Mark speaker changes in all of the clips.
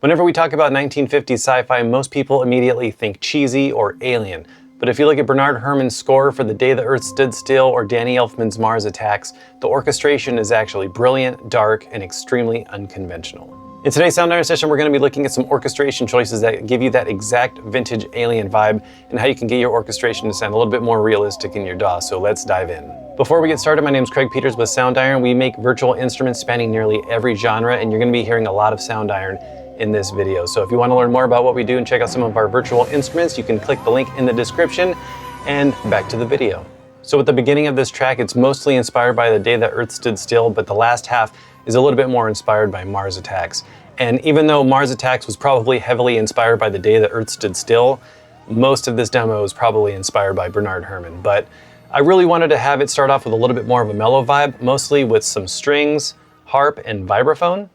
Speaker 1: Whenever we talk about 1950s sci-fi, most people immediately think cheesy or alien. But if you look at Bernard Herrmann's score for The Day the Earth Stood Still or Danny Elfman's Mars Attacks, the orchestration is actually brilliant, dark, and extremely unconventional. In today's Soundiron session, we're going to be looking at some orchestration choices that give you that exact vintage alien vibe and how you can get your orchestration to sound a little bit more realistic in your DAW, so let's dive in. Before we get started, my name is Craig Peters with Soundiron. We make virtual instruments spanning nearly every genre, and you're going to be hearing a lot of Soundiron in this video. So if you want to learn more about what we do and check out some of our virtual instruments, you can click the link in the description. And back to the video. So at the beginning of this track, it's mostly inspired by The Day the Earth Stood Still, but the last half is a little bit more inspired by Mars Attacks. And even though Mars Attacks was probably heavily inspired by The Day the Earth Stood Still, most of this demo is probably inspired by Bernard Herrmann. But I really wanted to have it start off with a little bit more of a mellow vibe, mostly with some strings, harp, and vibraphone.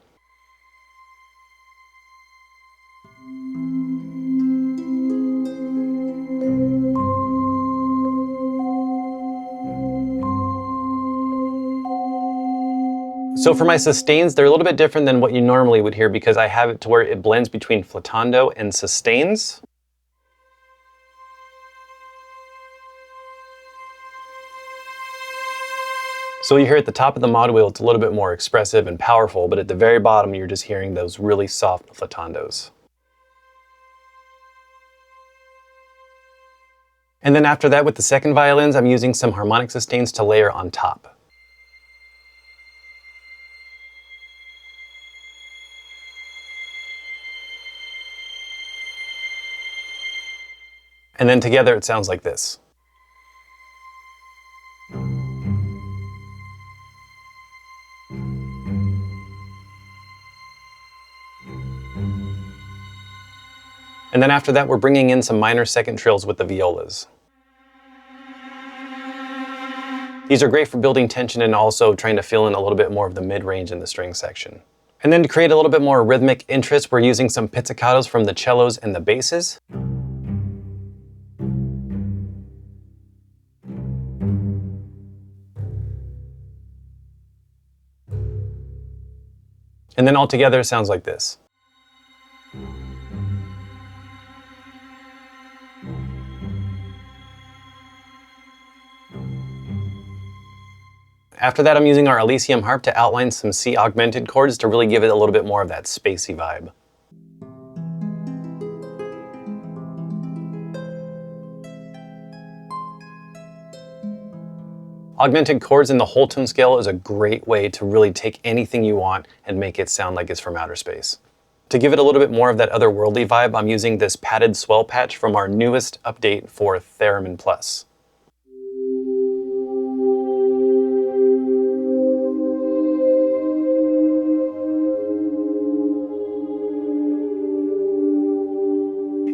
Speaker 1: So for my sustains, they're a little bit different than what you normally would hear because I have it to where it blends between flautando and sustains. So you hear at the top of the mod wheel, it's a little bit more expressive and powerful, but at the very bottom, you're just hearing those really soft flatandos. And then after that, with the second violins, I'm using some harmonic sustains to layer on top. And then together it sounds like this. And then after that, we're bringing in some minor second trills with the violas. These are great for building tension and also trying to fill in a little bit more of the mid-range in the string section. And then to create a little bit more rhythmic interest, we're using some pizzicatos from the cellos and the basses. And then all together it sounds like this. After that, I'm using our Elysium harp to outline some C augmented chords to really give it a little bit more of that spacey vibe. Augmented chords in the whole tone scale is a great way to really take anything you want and make it sound like it's from outer space. To give it a little bit more of that otherworldly vibe, I'm using this padded swell patch from our newest update for Theremin Plus.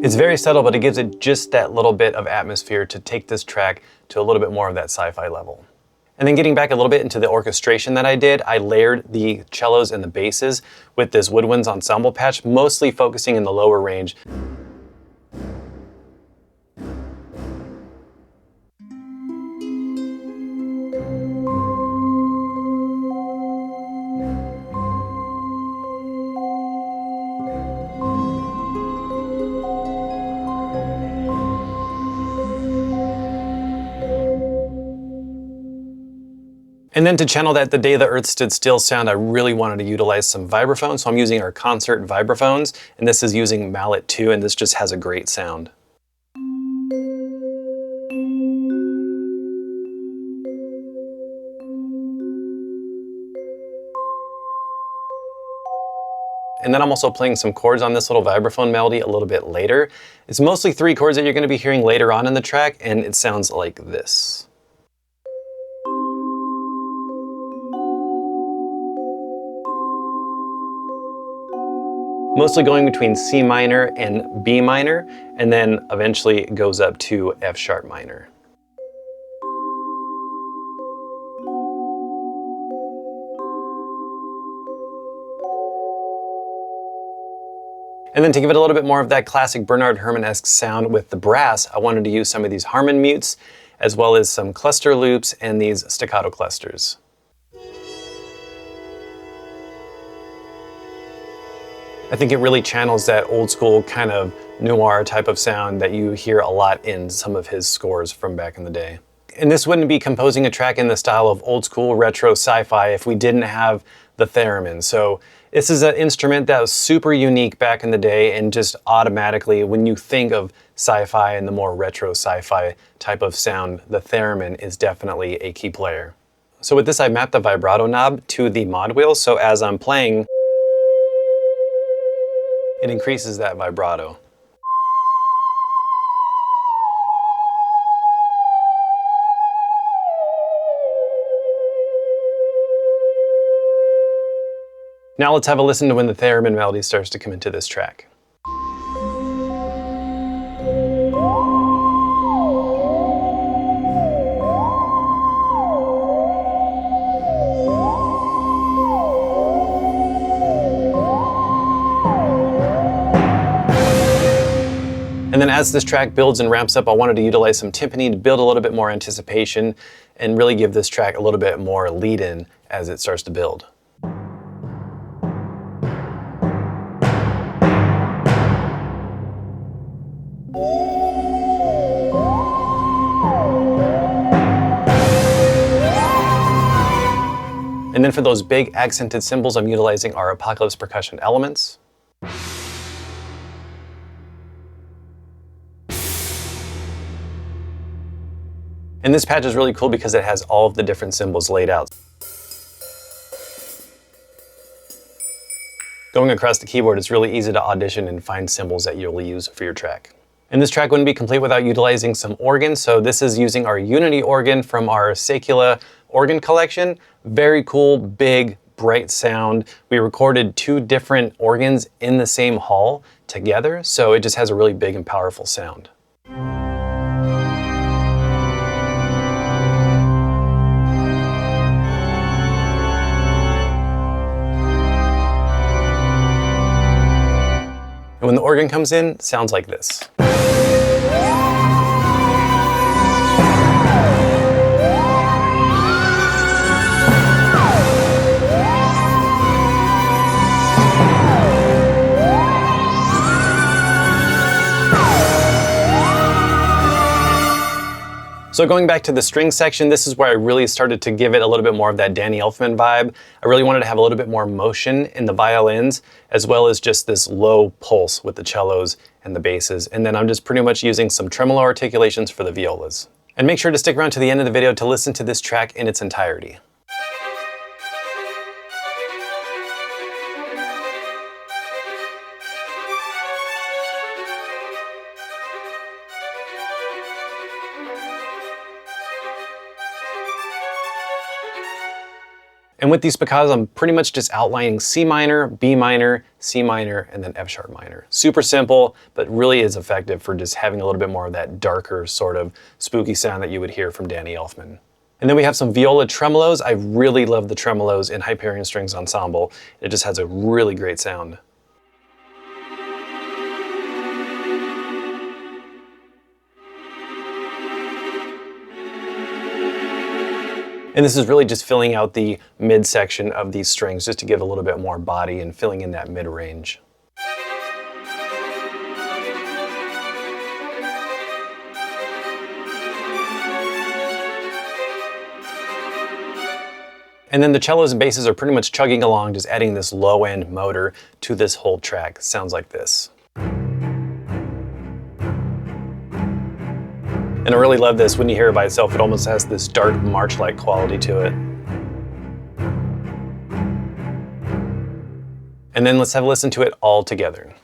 Speaker 1: It's very subtle, but it gives it just that little bit of atmosphere to take this track to a little bit more of that sci-fi level. And then getting back a little bit into the orchestration that I did, I layered the cellos and the basses with this woodwinds ensemble patch, mostly focusing in the lower range. And then to channel that The Day the Earth Stood Still sound, I really wanted to utilize some vibraphone, so I'm using our concert vibraphones, and this is using Mallet 2, and this just has a great sound. And then I'm also playing some chords on this little vibraphone melody a little bit later. It's mostly 3 chords that you're going to be hearing later on in the track, and it sounds like this. Mostly going between C minor and B minor, and then eventually it goes up to F sharp minor. And then to give it a little bit more of that classic Bernard Herrmann-esque sound with the brass, I wanted to use some of these Harmon mutes, as well as some cluster loops and these staccato clusters. I think it really channels that old school kind of noir type of sound that you hear a lot in some of his scores from back in the day. And this wouldn't be composing a track in the style of old school retro sci-fi if we didn't have the Theremin. So this is an instrument that was super unique back in the day, and just automatically when you think of sci-fi and the more retro sci-fi type of sound, the Theremin is definitely a key player. So with this, I mapped the vibrato knob to the mod wheel, so as I'm playing, it increases that vibrato. Now let's have a listen to when the Theremin melody starts to come into this track. And then as this track builds and ramps up, I wanted to utilize some timpani to build a little bit more anticipation and really give this track a little bit more lead-in as it starts to build. And then for those big accented cymbals, I'm utilizing our Apocalypse percussion elements. And this patch is really cool because it has all of the different cymbals laid out. Going across the keyboard, it's really easy to audition and find cymbals that you'll use for your track. And this track wouldn't be complete without utilizing some organs. So this is using our Unity organ from our Secula organ collection. Very cool, big, bright sound. We recorded 2 different organs in the same hall together, so it just has a really big and powerful sound. And when the organ comes in, it sounds like this. So going back to the string section, this is where I really started to give it a little bit more of that Danny Elfman vibe. I really wanted to have a little bit more motion in the violins, as well as just this low pulse with the cellos and the basses. And then I'm just pretty much using some tremolo articulations for the violas. And make sure to stick around to the end of the video to listen to this track in its entirety. And with these piccados, I'm pretty much just outlining C minor, B minor, C minor, and then F sharp minor. Super simple, but really is effective for just having a little bit more of that darker sort of spooky sound that you would hear from Danny Elfman. And then we have some viola tremolos. I really love the tremolos in Hyperion Strings Ensemble. It just has a really great sound. And this is really just filling out the midsection of these strings just to give a little bit more body and filling in that mid-range. And then the cellos and basses are pretty much chugging along, just adding this low-end motor to this whole track. It sounds like this. And I really love this. When you hear it by itself, it almost has this dark march-like quality to it. And then let's have a listen to it all together.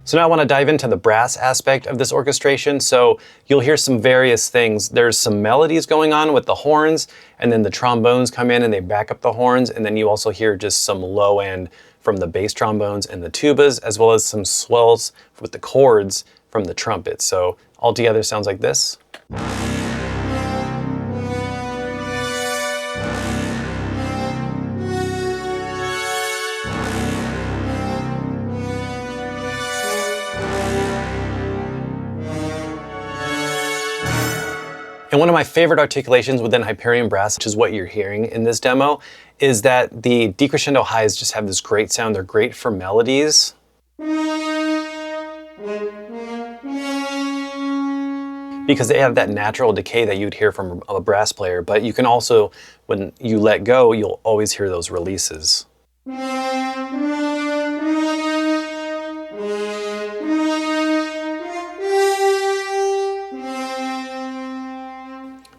Speaker 1: So now I want to dive into the brass aspect of this orchestration. So you'll hear some various things. There's some melodies going on with the horns, and then the trombones come in and they back up the horns, and then you also hear just some low end from the bass trombones and the tubas, as well as some swells with the chords from the trumpets. So all together sounds like this. And one of my favorite articulations within Hyperion Brass, which is what you're hearing in this demo, is that the decrescendo highs just have this great sound. They're great for melodies. Because they have that natural decay that you'd hear from a brass player, but you can also, when you let go, you'll always hear those releases.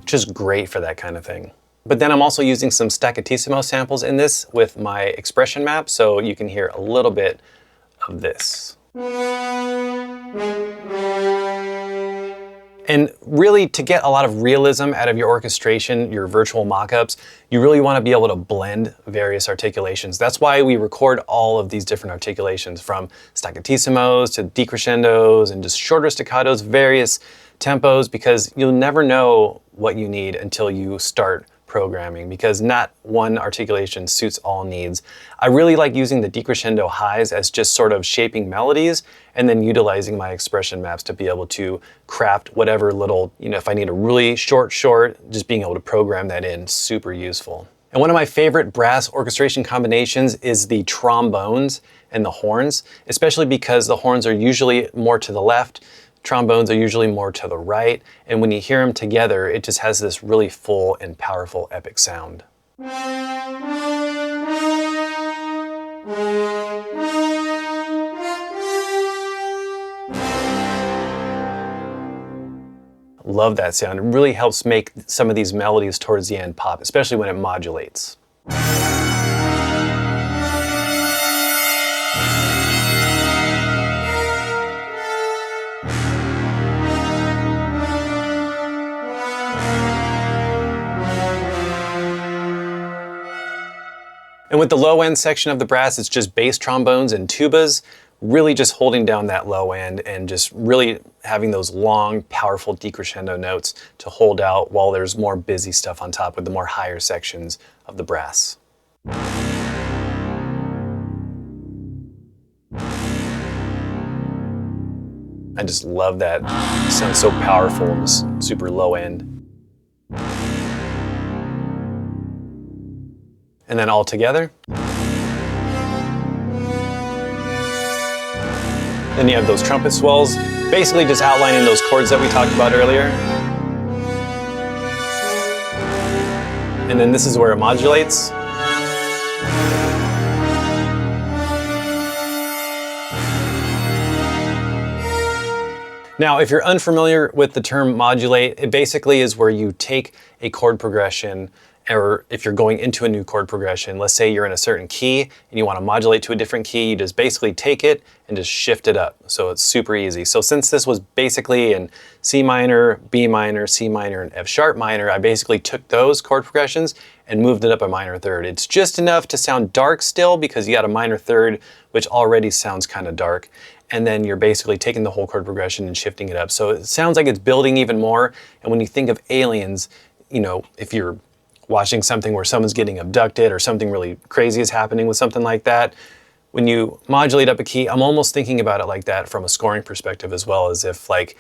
Speaker 1: Which is great for that kind of thing. But then I'm also using some staccatissimo samples in this with my expression map, so you can hear a little bit of this. And really, to get a lot of realism out of your orchestration, your virtual mock-ups, you really want to be able to blend various articulations. That's why we record all of these different articulations, from staccattissimos to decrescendos and just shorter staccatos, various tempos, because you'll never know what you need until you start programming, because not one articulation suits all needs. I really like using the decrescendo highs as just sort of shaping melodies, and then utilizing my expression maps to be able to craft whatever little, if I need a really short, just being able to program that in, super useful. And one of my favorite brass orchestration combinations is the trombones and the horns, especially because the horns are usually more to the left, trombones are usually more to the right, and when you hear them together, it just has this really full and powerful epic sound. Love that sound. It really helps make some of these melodies towards the end pop, especially when it modulates. And with the low end section of the brass, it's just bass trombones and tubas, really just holding down that low end and just really having those long, powerful decrescendo notes to hold out while there's more busy stuff on top with the more higher sections of the brass. I just love that. It sounds so powerful and just super low end. And then all together. Then you have those trumpet swells, basically just outlining those chords that we talked about earlier. And then this is where it modulates. Now, if you're unfamiliar with the term modulate, it basically is where you take a chord progression, or if you're going into a new chord progression, let's say you're in a certain key and you want to modulate to a different key, you just basically take it and just shift it up. So it's super easy. So since this was basically in C minor, B minor, C minor, and F sharp minor, I basically took those chord progressions and moved it up a minor third. It's just enough to sound dark still because you got a minor third, which already sounds kind of dark. And then you're basically taking the whole chord progression and shifting it up. So it sounds like it's building even more. And when you think of aliens, if you're watching something where someone's getting abducted or something really crazy is happening with something like that, when you modulate up a key, I'm almost thinking about it like that from a scoring perspective, as well as if like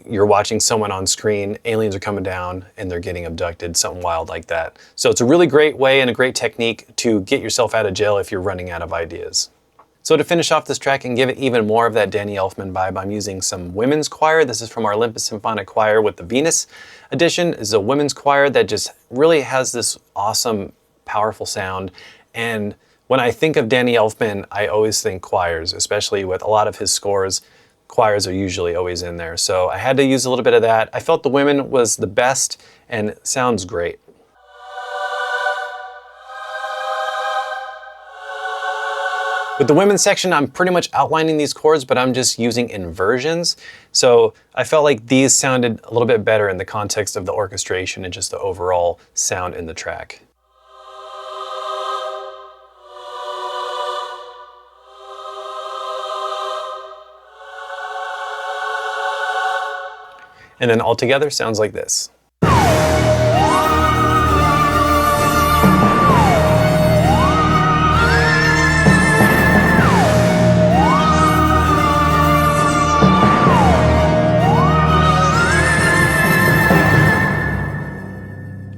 Speaker 1: you're watching someone on screen, aliens are coming down and they're getting abducted, something wild like that. So it's a really great way and a great technique to get yourself out of jail if you're running out of ideas. So to finish off this track and give it even more of that Danny Elfman vibe, I'm using some women's choir. This is from our Olympus Symphonic Choir with the Venus edition. This is a women's choir that just really has this awesome, powerful sound. And when I think of Danny Elfman, I always think choirs, especially with a lot of his scores. Choirs are usually always in there. So I had to use a little bit of that. I felt the women was the best and it sounds great. With the women's section, I'm pretty much outlining these chords, but I'm just using inversions. So I felt like these sounded a little bit better in the context of the orchestration and just the overall sound in the track. And then all together sounds like this.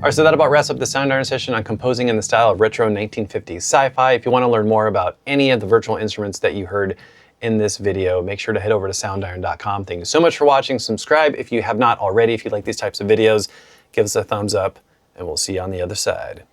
Speaker 1: Alright, so that about wraps up the Soundiron session on composing in the style of retro 1950s sci-fi. If you want to learn more about any of the virtual instruments that you heard in this video, make sure to head over to soundiron.com. Thank you so much for watching. Subscribe if you have not already. If you like these types of videos, give us a thumbs up, and we'll see you on the other side.